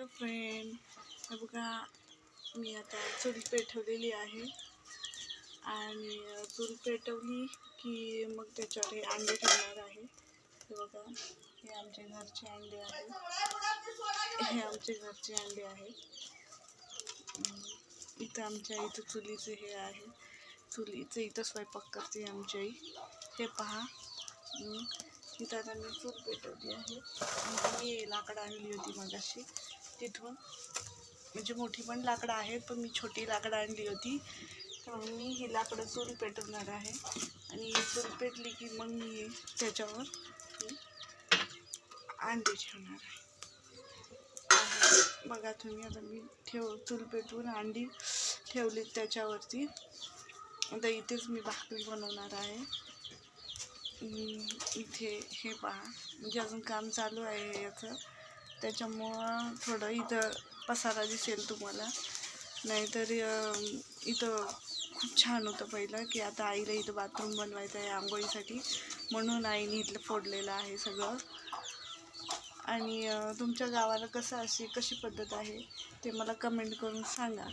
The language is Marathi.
फ्रेंड, हे बघा मी आता चूल पेटवलेली आहे आणि चूल पेटवली की मग त्याच्यावर हे अंडे ठेवणार आहे। हे बघा हे आमचे घरचे अंडे आहेत, हे आमचे घरचे अंडे आहेत। इथं आमच्या इथं चुलीचे हे आहे, चुलीचं इथं स्वयंपाक करते आमची आई। हे पहा इथं आता मी चूल पेटवली आहे। मी लाकडं आणली होती मगाशी तिथून, म्हणजे मोठी पण लाकडं आहेत पण मी छोटी लाकडं आणली होती, तर मी ही लाकडं चूल पेटवणार आहे आणि चूल पेटली की मग मी त्याच्यावर अंडे ठेवणार आहे। बघा तुम्ही आता मी चूल पेटवून अंडी ठेवली त्याच्यावरती। आता इथेच मी भाकरी बनवणार आहे। इथे हे पहा म्हणजे अजून काम चालू आहे याचं, त्याच्यामुळं थोडं इथं पसारा दिसेल तुम्हाला, नाहीतर इथं खूप छान होतं पहिलं की आता आईला इथं बाथरूम बनवायचं आहे आंघोळीसाठी, म्हणून आईने इथलं फोडलेलं आहे सगळं। आणि तुमच्या गावाला कशी पद्धत आहे ते मला कमेंट करून सांगा।